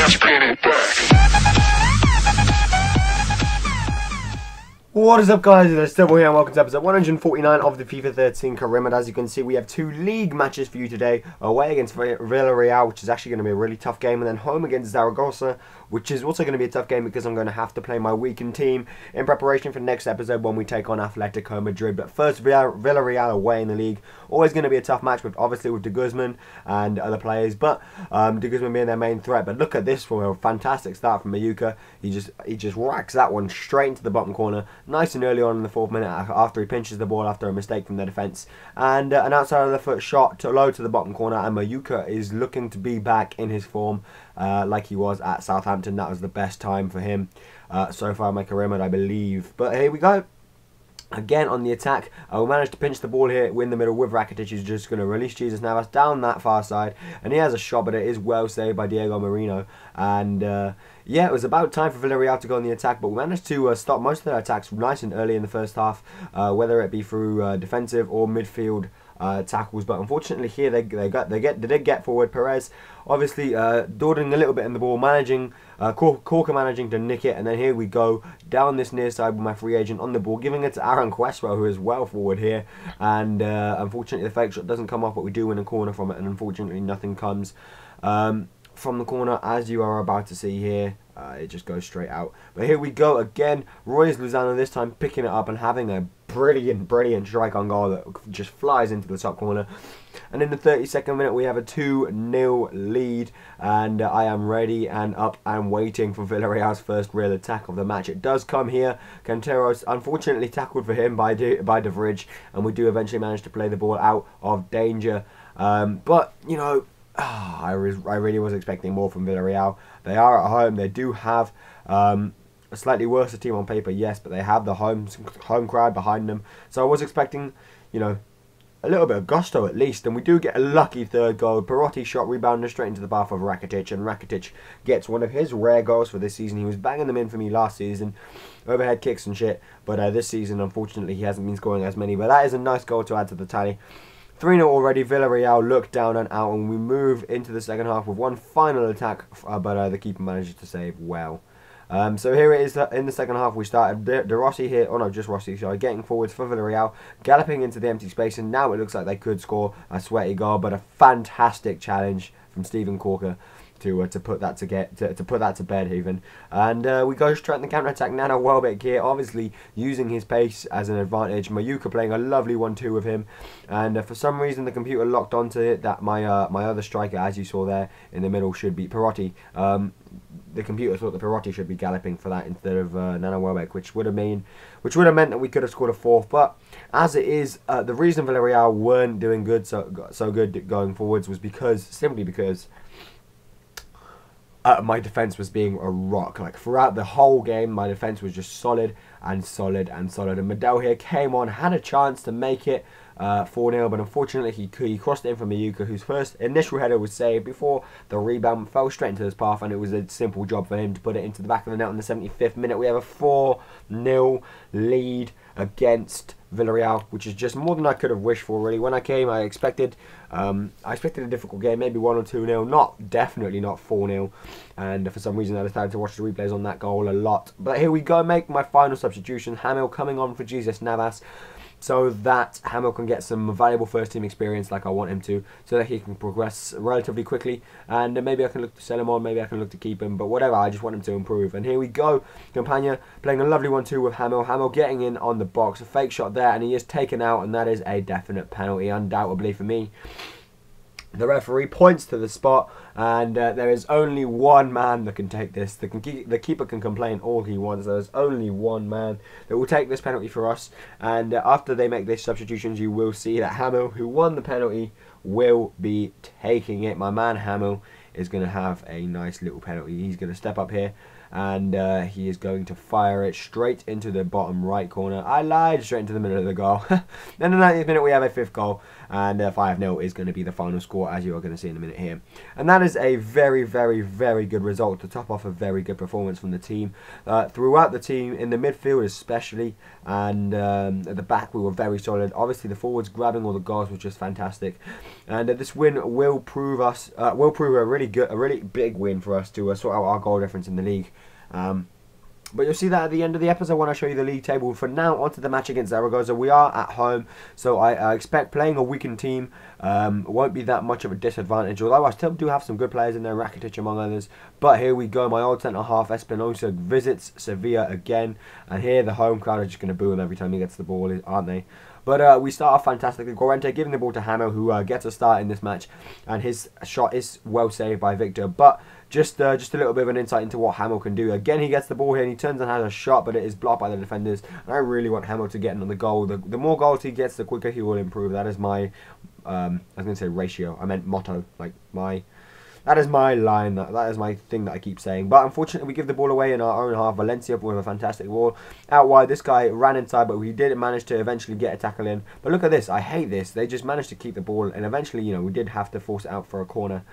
spin it back. What is up, guys? It's still here and welcome to episode 149 of the FIFA 13 career mode. As you can see, we have two league matches for you today. Away against Villarreal, which is actually going to be a really tough game, and then home against Zaragoza, which is also going to be a tough game because I'm going to have to play my weakened team in preparation for next episode when we take on Atletico Madrid. But first, Villarreal away in the league. Always going to be a tough match, with obviously with De Guzman and other players, but De Guzman being their main threat. But look at this for a fantastic start from Mayuka. He just racks that one straight into the bottom corner. Nice and early on in the 4th minute after he pinches the ball after a mistake from the defence. And an outside of the foot shot low to the bottom corner, and Mayuka is looking to be back in his form like he was at Southampton. That was the best time for him so far in my career mode, I believe. But here we go. Again on the attack, we managed to pinch the ball here in the middle with Rakitic, who's just going to release Jesus Navas down that far side, and he has a shot, but it is well saved by Diego Marino. And yeah, it was about time for Villarreal to go on the attack, but we managed to stop most of their attacks nice and early in the first half, whether it be through defensive or midfield tackles. But unfortunately here they did get forward. Perez obviously dawdling a little bit in the ball, managing Corker managing to nick it, and then here we go down this near side with my free agent on the ball, giving it to Aaron Cuesro, who is well forward here, and unfortunately the fake shot doesn't come off, but we do win a corner from it, and unfortunately nothing comes from the corner, as you are about to see here. It just goes straight out. But here we go again. Royce Lozano this time picking it up and having a brilliant strike on goal that just flies into the top corner. And in the 32nd minute we have a 2-0 lead, and I am ready and up and waiting for Villarreal's first real attack of the match. It does come here. Canteros unfortunately tackled for him by De Vrij, and we do eventually manage to play the ball out of danger. But you know, I really was expecting more from Villarreal. They are at home. They do have a slightly worse team on paper, yes, but they have the home crowd behind them. So I was expecting, you know, a little bit of gusto at least, and we do get a lucky third goal. Perotti shot rebounded straight into the path of Rakitic, and Rakitic gets one of his rare goals for this season. He was banging them in for me last season, overhead kicks and shit, but this season unfortunately he hasn't been scoring as many. But that is a nice goal to add to the tally. 3-0 already. Villarreal look down and out, and we move into the second half with one final attack, but the keeper manages to save well. So here it is in the second half. We started De Rossi here, oh no, just Rossi, sorry, getting forwards for Villarreal, galloping into the empty space, and now it looks like they could score a sweaty goal, but a fantastic challenge from Steven Corker to put that to bed even. And we go straight in the counter attack. Nano Welbeck here, obviously using his pace as an advantage. Mayuka playing a lovely 1-2 with him, and for some reason the computer locked onto it that my other striker, as you saw there in the middle, should be Perotti. The computer thought that Perotti should be galloping for that instead of Nano Welbeck, which would have meant that we could have scored a fourth. But as it is, the reason Villarreal weren't doing good so good going forwards was simply because my defence was being a rock. Like throughout the whole game, my defence was just solid and solid and solid. And Medel here came on, had a chance to make it 4-0, but unfortunately he crossed it in from Mayuka, whose first initial header was saved before the rebound fell straight into his path, and it was a simple job for him to put it into the back of the net on the 75th minute. We have a 4-0 lead against Villarreal, which is just more than I could have wished for, really. When I came, I expected a difficult game, maybe 1 or 2-0, definitely not 4-0. And for some reason I decided to watch the replays on that goal a lot. But here we go, make my final substitution. Hamil coming on for Jesus Navas, so that Hamil can get some valuable first team experience like I want him to, so that he can progress relatively quickly, and maybe I can look to sell him on, maybe I can look to keep him, but whatever, I just want him to improve. And here we go, Campagna playing a lovely 1-2 with Hamil. Hamil getting in on the box, a fake shot there, and he is taken out, and that is a definite penalty, undoubtedly for me. The referee points to the spot, and there is only one man that can take this. The keeper can complain all he wants. There's only one man that will take this penalty for us. And after they make these substitutions, you will see that Hamil, who won the penalty, will be taking it. My man Hamil is going to have a nice little penalty. He's going to step up here and he is going to fire it straight into the bottom right corner. I lied, straight into the middle of the goal. Then in the 90th minute we have a 5th goal, and 5-0 is going to be the final score, as you are going to see in a minute here. And that is a very, very, very good result to top off a very good performance from the team. Throughout the team, in the midfield especially, and at the back we were very solid. Obviously the forwards grabbing all the goals was just fantastic, and this win will prove a really big win for us to sort out our goal difference in the league. But you'll see that at the end of the episode when I show you the league table. For now, onto the match against Zaragoza. We are at home, so I expect playing a weakened team won't be that much of a disadvantage. Although I still do have some good players in there, Rakitic among others. But here we go, my old centre-half Espinosa visits Sevilla again. And here the home crowd are just going to boo him every time he gets the ball, aren't they? But we start off fantastically. Gorente giving the ball to Hamo, who gets a start in this match. And his shot is well saved by Victor. But just a little bit of an insight into what Hamo can do. Again, he gets the ball here and he turns and has a shot, but it is blocked by the defenders. And I really want Hamo to get another goal. The more goals he gets, the quicker he will improve. That is my, I was going to say ratio. I meant motto. That is my line. That is my thing that I keep saying. But unfortunately, we give the ball away in our own half. Valencia with a fantastic ball. Out wide, this guy ran inside, but we did manage to eventually get a tackle in. But look at this. I hate this. They just managed to keep the ball. And eventually, you know, we did have to force it out for a corner.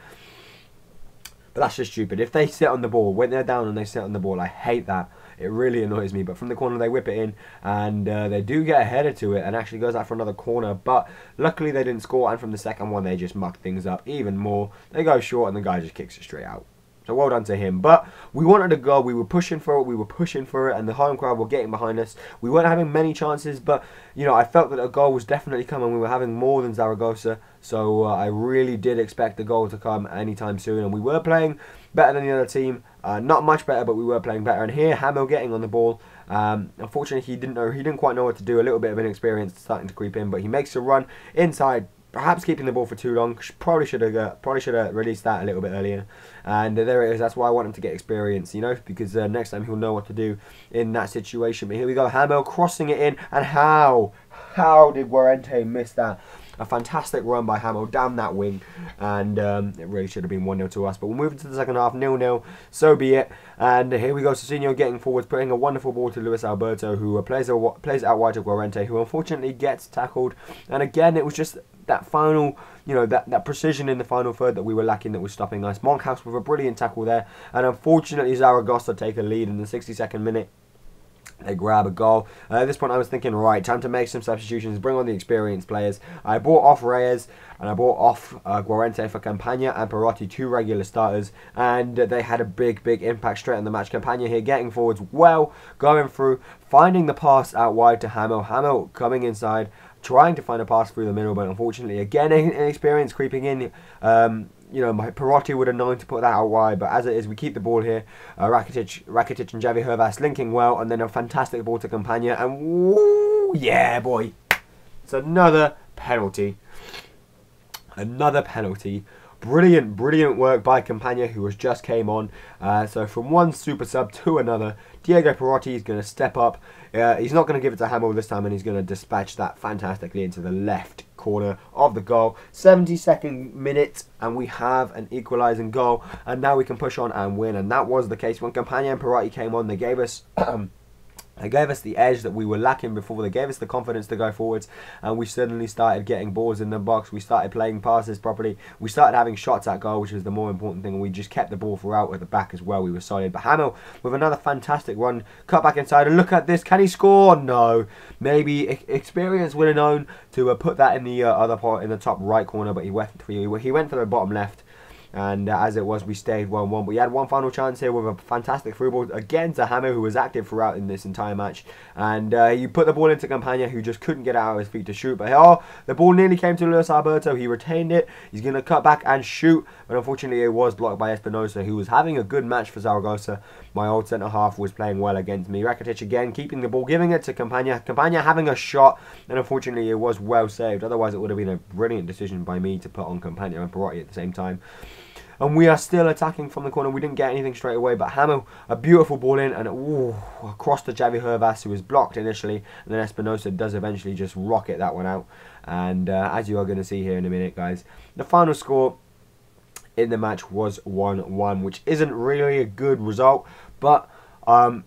But that's just stupid. If they sit on the ball, when they're down and they sit on the ball, I hate that. It really annoys me. But from the corner, they whip it in. And they do get a header to it and actually goes out for another corner. But luckily, they didn't score. And from the second one, they just mucked things up even more. They go short and the guy just kicks it straight out. So well done to him. But we wanted a goal. We were pushing for it. And the home crowd were getting behind us. We weren't having many chances. But, you know, I felt that a goal was definitely coming. We were having more than Zaragoza. So I really did expect the goal to come anytime soon. And we were playing better than the other team. Not much better, but we were playing better. And here, Hamo getting on the ball. Unfortunately, he didn't quite know what to do. A little bit of inexperience starting to creep in. But he makes a run inside. Perhaps keeping the ball for too long. Probably should have released that a little bit earlier. And there it is. That's why I want him to get experience, you know, because next time he'll know what to do in that situation. But here we go, Hamo crossing it in, and how did Guarente miss that? A fantastic run by Hamo down that wing, and it really should have been 1-0 to us. But we'll move into the second half, 0-0. So be it. And here we go, Cicinho getting forwards, putting a wonderful ball to Luis Alberto, who plays out wide to Guarente, who unfortunately gets tackled. And again, it was just that final, you know, that precision in the final third that we were lacking that was stopping us. Monkhouse with a brilliant tackle there, and unfortunately Zaragoza take a lead in the 62nd minute. They grab a goal. At this point I was thinking, right, time to make some substitutions, bring on the experienced players. I bought off Reyes and I bought off Guarente for Campagna and Perotti, 2 regular starters, and they had a big impact straight in the match. Campagna here getting forwards well, going through, finding the pass out wide to Hamo. Hamo coming inside, trying to find a pass through the middle, but unfortunately again inexperience creeping in. You know, my Perotti would have known to put that out wide, but as it is, we keep the ball here. Rakitic and Javi Hervas linking well, and then a fantastic ball to Campagna, and woo, yeah, boy. It's another penalty. Another penalty. Brilliant work by Campagna, who has just came on. So from one super sub to another, Diego Perotti is going to step up. He's not going to give it to Hamo this time, and he's going to dispatch that fantastically into the left corner of the goal. 72nd minute, and we have an equalising goal, and now we can push on and win. And that was the case when Campagna and Perotti came on. They gave us They gave us the edge that we were lacking before. They gave us the confidence to go forwards, and we suddenly started getting balls in the box. We started playing passes properly. We started having shots at goal, which was the more important thing. We just kept the ball throughout at the back as well. We were solid. But Hamo with another fantastic run, cut back inside, and look at this. Can he score? No. Maybe experience would have known to put that in the other part, in the top right corner, but he went for the bottom left. And as it was, we stayed 1-1. We had one final chance here with a fantastic through ball again to Hamo, who was active throughout in this entire match. And he put the ball into Campagna, who just couldn't get out of his feet to shoot. But oh, the ball nearly came to Luis Alberto. He retained it. He's going to cut back and shoot. But unfortunately, it was blocked by Espinosa, who was having a good match for Zaragoza. My old centre-half was playing well against me. Rakitic again, keeping the ball, giving it to Campagna. Campagna having a shot. And unfortunately, it was well saved. Otherwise, it would have been a brilliant decision by me to put on Campagna and Perotti at the same time. And we are still attacking from the corner. We didn't get anything straight away, but Hamo, a beautiful ball in, and ooh, across to Javi Hervas, who was blocked initially, and then Espinosa does eventually just rocket that one out. And as you are going to see here in a minute, guys, the final score in the match was 1-1, which isn't really a good result, But in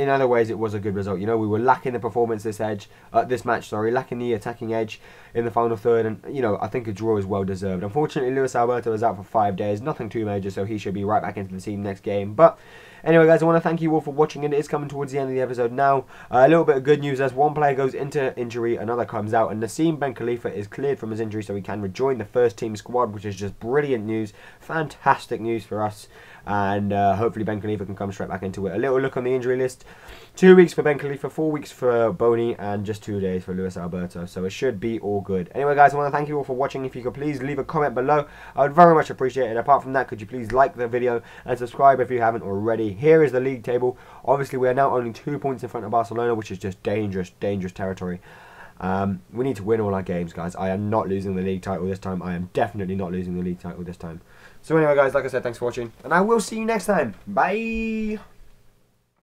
other ways it was a good result. You know, we were lacking the performance this match, lacking the attacking edge in the final third, and you know, I think a draw is well deserved. Unfortunately, Luis Alberto is out for 5 days, nothing too major, so he should be right back into the team next game. But anyway, guys, I want to thank you all for watching. It is coming towards the end of the episode now. A little bit of good news: as one player goes into injury, another comes out, and Nassim Ben Khalifa is cleared from his injury, so he can rejoin the first team squad, which is just brilliant news, fantastic news for us. And hopefully Ben Khalifa can come straight back into it. A little look on the injury list: 2 weeks for Ben Khalifa, 4 weeks for Boney, and just 2 days for Luis Alberto. So it should be all good. Anyway, guys, I want to thank you all for watching. If you could please leave a comment below, I would very much appreciate it. Apart from that, could you please like the video and subscribe if you haven't already. Here is the league table. Obviously, we are now only 2 points in front of Barcelona, which is just dangerous, dangerous territory. We need to win all our games, guys. I am not losing the league title this time. I am definitely not losing the league title this time. So anyway, guys, like I said, thanks for watching, and I will see you next time. Bye!